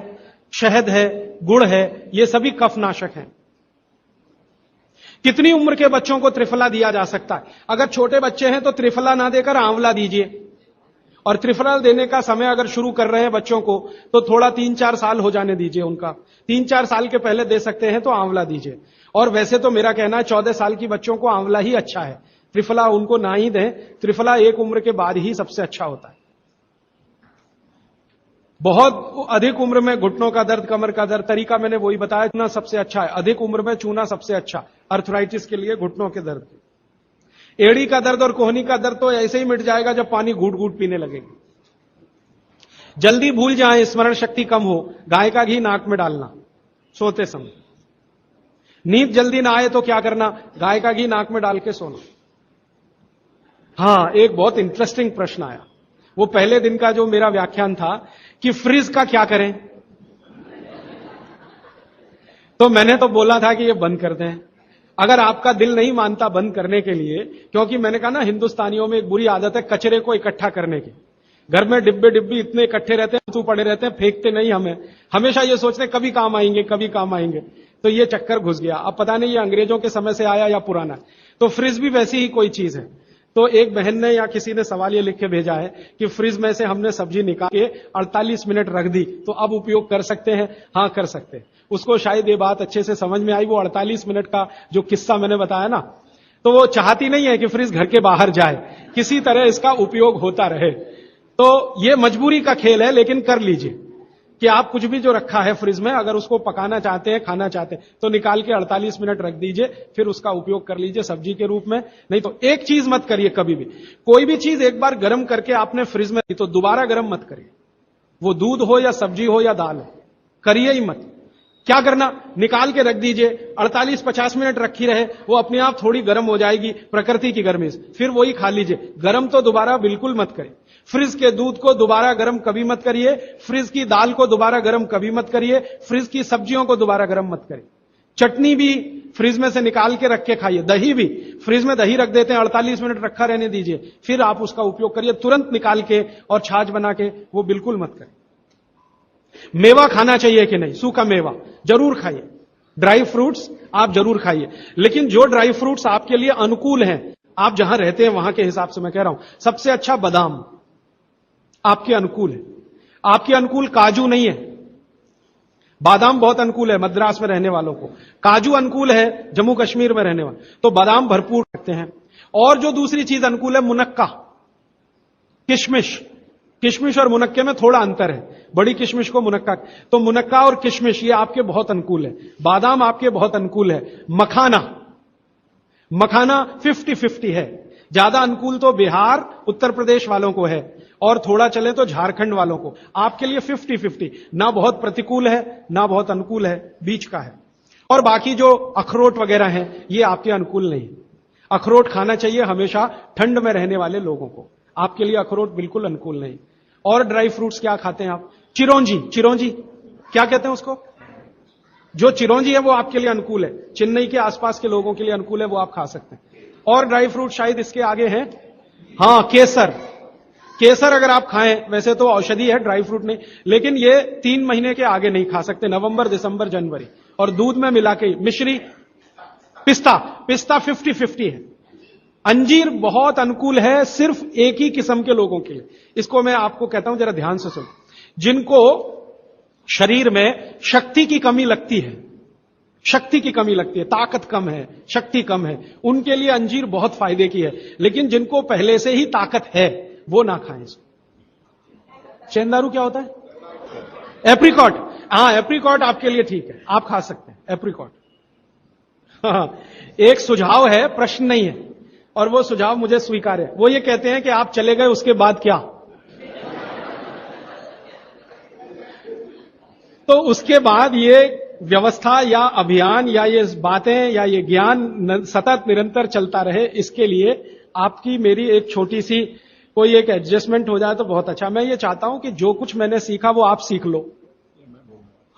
शहद है, गुड़ है, ये सभी कफनाशक हैं। कितनी उम्र के बच्चों को त्रिफला दिया जा सकता है? अगर छोटे बच्चे हैं तो त्रिफला ना देकर आंवला दीजिए, और त्रिफला देने का समय अगर शुरू कर रहे हैं बच्चों को तो थोड़ा 3-4 साल हो जाने दीजिए उनका, 3-4 साल के पहले दे सकते हैं तो आंवला दीजिए। और वैसे तो मेरा कहना है 14 साल की बच्चों को आंवला ही अच्छा है, त्रिफला उनको ना ही दें, त्रिफला एक उम्र के बाद ही सबसे अच्छा होता है। बहुत अधिक उम्र में घुटनों का दर्द, कमर का दर्द, तरीका मैंने वही बताया, चूना सबसे अच्छा है। अधिक उम्र में चूना सबसे अच्छा, अर्थराइटिस के लिए, घुटनों के दर्द। एड़ी का दर्द और कोहनी का दर्द तो ऐसे ही मिट जाएगा जब पानी घूट घूट पीने लगेगी। जल्दी भूल जाएं, स्मरण शक्ति कम हो, गाय का घी नाक में डालना सोते समय। नींद जल्दी ना आए तो क्या करना? गाय का घी नाक में डाल के सोना। हां, एक बहुत इंटरेस्टिंग प्रश्न आया, वो पहले दिन का जो मेरा व्याख्यान था कि फ्रिज का क्या करें। तो मैंने तो बोला था कि ये बंद कर दें। अगर आपका दिल नहीं मानता बंद करने के लिए, क्योंकि मैंने कहा ना हिंदुस्तानियों में एक बुरी आदत है कचरे को इकट्ठा करने की। घर में डिब्बे डिब्बी इतने इकट्ठे रहते हैं, तू पड़े रहते हैं, फेंकते नहीं हमें, हमेशा ये सोचते हैं कभी काम आएंगे कभी काम आएंगे। तो ये चक्कर घुस गया। अब पता नहीं ये अंग्रेजों के समय से आया या पुराना। तो फ्रिज भी वैसी ही कोई चीज है। तो एक बहन ने या किसी ने सवाल ये लिख के भेजा है कि फ्रिज में से हमने सब्जी निकाल के 48 मिनट रख दी तो अब उपयोग कर सकते हैं? हाँ कर सकते हैं। उसको शायद ये बात अच्छे से समझ में आई। वो 48 मिनट का जो किस्सा मैंने बताया ना, तो वो चाहती नहीं है कि फ्रिज घर के बाहर जाए, किसी तरह इसका उपयोग होता रहे। तो ये मजबूरी का खेल है, लेकिन कर लीजिए कि आप कुछ भी जो रखा है फ्रिज में, अगर उसको पकाना चाहते हैं, खाना चाहते हैं, तो निकाल के 48 मिनट रख दीजिए, फिर उसका उपयोग कर लीजिए सब्जी के रूप में। नहीं तो एक चीज मत करिए कभी भी, कोई भी चीज एक बार गर्म करके आपने फ्रिज में, तो दोबारा गर्म मत करिए। वो दूध हो या सब्जी हो या दाल हो, करिए ही मत। क्या करना, निकाल के रख दीजिए, 48-50 मिनट रखी रहे, वो अपने आप थोड़ी गर्म हो जाएगी प्रकृति की गर्मी से, फिर वही खा लीजिए। गर्म तो दोबारा बिल्कुल मत करिए। फ्रिज के दूध को दोबारा गर्म कभी मत करिए, फ्रिज की दाल को दोबारा गर्म कभी मत करिए, फ्रिज की सब्जियों को दोबारा गर्म मत करिए। चटनी भी फ्रिज में से निकाल के रख के खाइए। दही भी फ्रिज में दही रख देते हैं, 48 मिनट रखा रहने दीजिए, फिर आप उसका उपयोग करिए, तुरंत निकाल के और छाछ बना के, वो बिल्कुल मत करिए। मेवा खाना चाहिए कि नहीं? सूखा मेवा जरूर खाइए, ड्राई फ्रूट्स आप जरूर खाइए, लेकिन जो ड्राई फ्रूट्स आपके लिए अनुकूल हैं, आप जहां रहते हैं वहां के हिसाब से मैं कह रहा हूं, सबसे अच्छा बादाम आपके अनुकूल है। आपके अनुकूल काजू नहीं है। बादाम बहुत अनुकूल है मद्रास में रहने वालों को, काजू अनुकूल है जम्मू कश्मीर में रहने वाले, तो बादाम भरपूर रखते हैं। और जो दूसरी चीज अनुकूल है, मुनक्का, किशमिश। किशमिश और मुनक्के में थोड़ा अंतर है, बड़ी किशमिश को मुनक्का, तो मुनक्का और किशमिश ये आपके बहुत अनुकूल है। बादाम आपके बहुत अनुकूल है। मखाना, मखाना 50-50 है। ज्यादा अनुकूल तो बिहार उत्तर प्रदेश वालों को है, और थोड़ा चले तो झारखंड वालों को। आपके लिए 50-50, ना बहुत प्रतिकूल है ना बहुत अनुकूल है, बीच का है। और बाकी जो अखरोट वगैरह हैं, ये आपके अनुकूल नहीं। अखरोट खाना चाहिए हमेशा ठंड में रहने वाले लोगों को, आपके लिए अखरोट बिल्कुल अनुकूल नहीं। और ड्राई फ्रूट्स क्या खाते हैं आप? चिरौंजी, चिरौंजी क्या कहते हैं उसको? जो चिरौंजी है वो आपके लिए अनुकूल है, चेन्नई के आसपास के लोगों के लिए अनुकूल है, वो आप खा सकते हैं। और ड्राई फ्रूट शायद इसके आगे हैं, हां केसर। केसर अगर आप खाएं, वैसे तो औषधि है, ड्राई फ्रूट नहीं, लेकिन ये 3 महीने के आगे नहीं खा सकते, नवंबर दिसंबर जनवरी, और दूध में मिला के। मिश्री, पिस्ता, पिस्ता 50-50 है। अंजीर बहुत अनुकूल है सिर्फ एक ही किस्म के लोगों के लिए। इसको मैं आपको कहता हूं, जरा ध्यान से सुनो। जिनको शरीर में शक्ति की कमी लगती है, शक्ति की कमी लगती है, ताकत कम है, शक्ति कम है, उनके लिए अंजीर बहुत फायदे की है। लेकिन जिनको पहले से ही ताकत है वो ना खाएं इसको। चेंदारू क्या होता है? एप्रिकॉट, हाँ एप्रिकॉट आपके लिए ठीक है, आप खा सकते हैं एप्रिकॉट। हाँ, एक सुझाव है, प्रश्न नहीं है, और वो सुझाव मुझे स्वीकार है। वो ये कहते हैं कि आप चले गए उसके बाद क्या? तो उसके बाद ये व्यवस्था या अभियान या ये बातें या ये ज्ञान सतत निरंतर चलता रहे, इसके लिए आपकी मेरी एक छोटी सी कोई एक एडजस्टमेंट हो जाए तो बहुत अच्छा। मैं ये चाहता हूं कि जो कुछ मैंने सीखा वो आप सीख लो।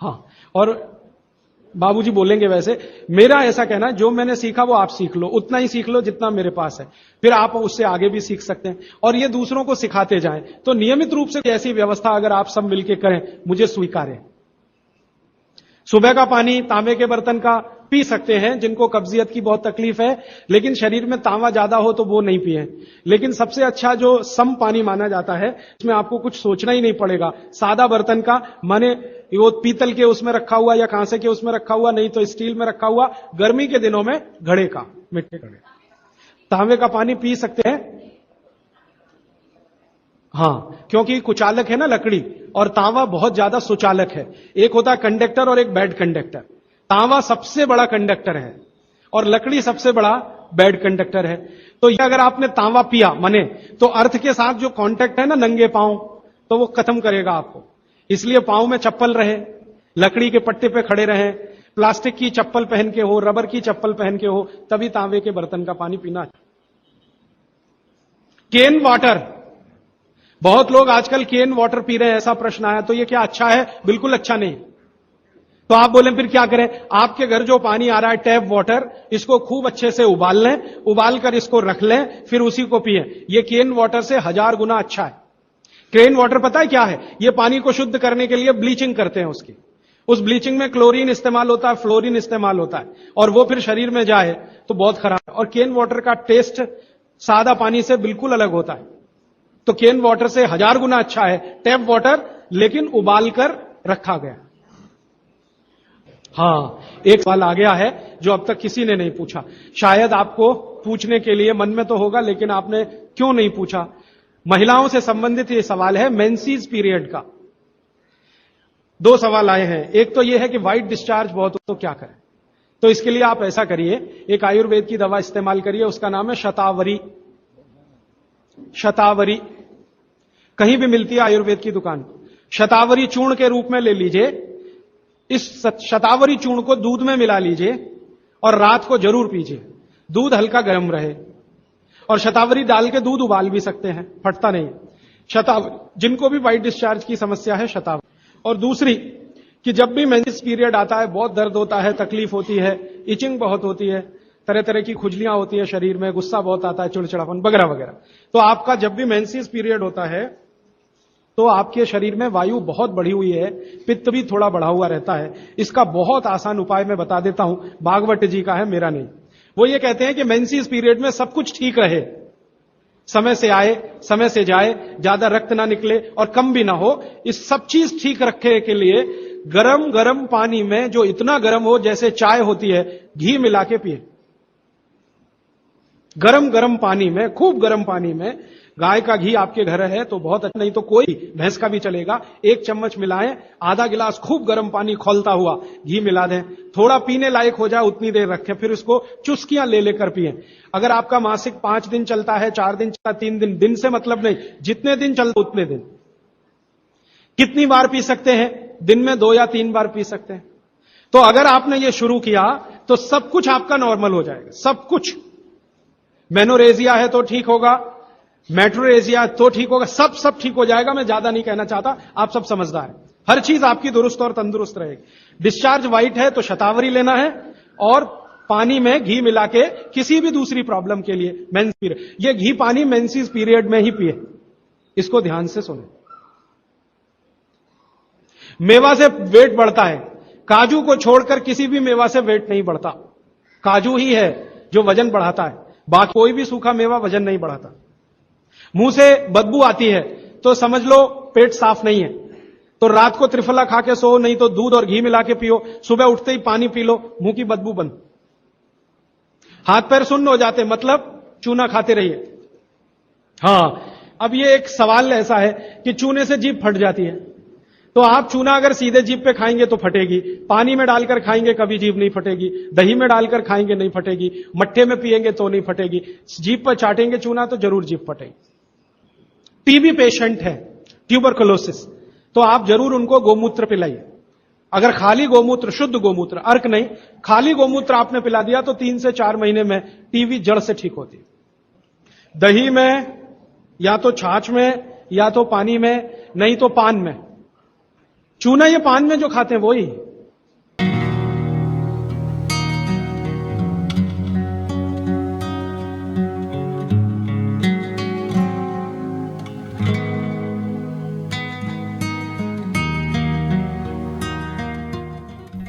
हाँ, और बाबूजी बोलेंगे वैसे, मेरा ऐसा कहना है जो मैंने सीखा वो आप सीख लो, उतना ही सीख लो जितना मेरे पास है, फिर आप उससे आगे भी सीख सकते हैं, और ये दूसरों को सिखाते जाएं। तो नियमित रूप से ऐसी व्यवस्था अगर आप सब मिलकर करें, मुझे स्वीकार है। सुबह का पानी तांबे के बर्तन का पी सकते हैं जिनको कब्जियत की बहुत तकलीफ है, लेकिन शरीर में तांबा ज्यादा हो तो वो नहीं पिए। लेकिन सबसे अच्छा जो सम पानी माना जाता है, इसमें आपको कुछ सोचना ही नहीं पड़ेगा, सादा बर्तन का, माने वो पीतल के उसमें रखा हुआ या कांसे के उसमें रखा हुआ, नहीं तो स्टील में रखा हुआ, गर्मी के दिनों में घड़े का, मिट्टी घड़े, तांबे का पानी पी सकते हैं। हां, क्योंकि कुचालक है ना लकड़ी, और तांबा बहुत ज्यादा सुचालक है। एक होता है कंडक्टर और एक बैड कंडक्टर। तांबा सबसे बड़ा कंडक्टर है और लकड़ी सबसे बड़ा बैड कंडक्टर है। तो ये अगर आपने तांबा पिया माने, तो अर्थ के साथ जो कांटेक्ट है ना नंगे पांव, तो वो खत्म करेगा आपको। इसलिए पांव में चप्पल रहे, लकड़ी के पट्टे पे खड़े रहे, प्लास्टिक की चप्पल पहन के हो, रबर की चप्पल पहन के हो, तभी तांबे के बर्तन का पानी पीना। केन वाटर, बहुत लोग आजकल केन वाटर पी रहे हैं, ऐसा प्रश्न आया, तो ये क्या अच्छा है? बिल्कुल अच्छा नहीं। तो आप बोले फिर क्या करें? आपके घर जो पानी आ रहा है टैप वाटर, इसको खूब अच्छे से उबाल लें, उबाल कर इसको रख लें, फिर उसी को पिएं। ये केन वाटर से 1000 गुना अच्छा है। केन वाटर पता है क्या है? ये पानी को शुद्ध करने के लिए ब्लीचिंग करते हैं उसकी। उस ब्लीचिंग में क्लोरीन इस्तेमाल होता है, फ्लोरीन इस्तेमाल होता है, और वो फिर शरीर में जाए तो बहुत खराब है। और केन वाटर का टेस्ट सादा पानी से बिल्कुल अलग होता है। तो केन वाटर से 1000 गुना अच्छा है टैप वाटर, लेकिन उबाल कर रखा गया। हां, एक सवाल आ गया है जो अब तक किसी ने नहीं पूछा, शायद आपको पूछने के लिए मन में तो होगा, लेकिन आपने क्यों नहीं पूछा? महिलाओं से संबंधित यह सवाल है मेंसेस पीरियड का। 2 सवाल आए हैं। एक तो यह है कि व्हाइट डिस्चार्ज बहुत हो तो क्या करें? तो इसके लिए आप ऐसा करिए, एक आयुर्वेद की दवा इस्तेमाल करिए, उसका नाम है शतावरी। शतावरी कहीं भी मिलती है आयुर्वेद की दुकान। शतावरी चूर्ण के रूप में ले लीजिए। इस शतावरी चूर्ण को दूध में मिला लीजिए और रात को जरूर पीजिए। दूध हल्का गर्म रहे, और शतावरी डाल के दूध उबाल भी सकते हैं, फटता नहीं। शतावरी, जिनको भी व्हाइट डिस्चार्ज की समस्या है, शतावरी। और दूसरी कि जब भी मेंसेस पीरियड आता है बहुत दर्द होता है, तकलीफ होती है, इचिंग बहुत होती है, तरह तरह की खुजलियां होती है शरीर में, गुस्सा बहुत आता है, चिड़चिड़ापन वगैरह वगैरह। तो आपका जब भी मेंसेस पीरियड होता है तो आपके शरीर में वायु बहुत बढ़ी हुई है, पित्त भी थोड़ा बढ़ा हुआ रहता है। इसका बहुत आसान उपाय मैं बता देता हूं, भागवत जी का है, मेरा नहीं। वो ये कहते हैं कि मेंसेस पीरियड में सब कुछ ठीक रहे, समय से आए समय से जाए, ज्यादा रक्त ना निकले और कम भी ना हो, इस सब चीज ठीक रखने के लिए गरम गरम पानी में, जो इतना गरम हो जैसे चाय होती है, घी मिला के पिए। गरम गरम पानी में, खूब गरम पानी में, गाय का घी आपके घर है तो बहुत अच्छा, नहीं तो कोई भैंस का भी चलेगा, 1 चम्मच मिलाएं, आधा गिलास खूब गर्म पानी खौलता हुआ घी मिला दें, थोड़ा पीने लायक हो जाए उतनी देर रखें, फिर उसको चुस्कियां ले लेकर पिएं। अगर आपका मासिक 5 दिन चलता है, 4 दिन चलता, 3 दिन, दिन से मतलब नहीं, जितने दिन चलता उतने दिन। कितनी बार पी सकते हैं? दिन में 2 या 3 बार पी सकते हैं। तो अगर आपने ये शुरू किया तो सब कुछ आपका नॉर्मल हो जाएगा, सब कुछ। मेनोरेजिया है तो ठीक होगा, मेट्रोरेजिया तो ठीक होगा, सब ठीक हो जाएगा। मैं ज्यादा नहीं कहना चाहता, आप सब समझदार हैं। हर चीज आपकी दुरुस्त और तंदुरुस्त रहेगी। डिस्चार्ज व्हाइट है तो शतावरी लेना है, और पानी में घी मिला के किसी भी दूसरी प्रॉब्लम के लिए, मेंस पीरियड, ये घी पानी मेंसेस पीरियड में ही पिए। इसको ध्यान से सुने। मेवा से वेट बढ़ता है, काजू को छोड़कर किसी भी मेवा से वेट नहीं बढ़ता। काजू ही है जो वजन बढ़ाता है, बाकी कोई भी सूखा मेवा वजन नहीं बढ़ाता। मुंह से बदबू आती है तो समझ लो पेट साफ नहीं है, तो रात को त्रिफला खा के सो, नहीं तो दूध और घी मिला के पियो, सुबह उठते ही पानी पी लो, मुंह की बदबू बंद। हाथ पैर सुन्न हो जाते, मतलब चूना खाते रहिए। हां, अब ये एक सवाल ऐसा है कि चूने से जीभ फट जाती है, तो आप चूना अगर सीधे जीभ पे खाएंगे तो फटेगी, पानी में डालकर खाएंगे कभी जीभ नहीं फटेगी, दही में डालकर खाएंगे नहीं फटेगी, मट्ठे में पिएंगे तो नहीं फटेगी, जीभ पर चाटेंगे चूना तो जरूर जीभ फटेगी। टीबी पेशेंट है, ट्यूबरकुलोसिस, तो आप जरूर उनको गोमूत्र पिलाइए। अगर खाली गोमूत्र, शुद्ध गोमूत्र, अर्क नहीं, खाली गोमूत्र आपने पिला दिया तो 3 से 4 महीने में टीबी जड़ से ठीक होती है। दही में, या तो छाछ में, या तो पानी में, नहीं तो पान में। चूना ये पान में जो खाते हैं वही।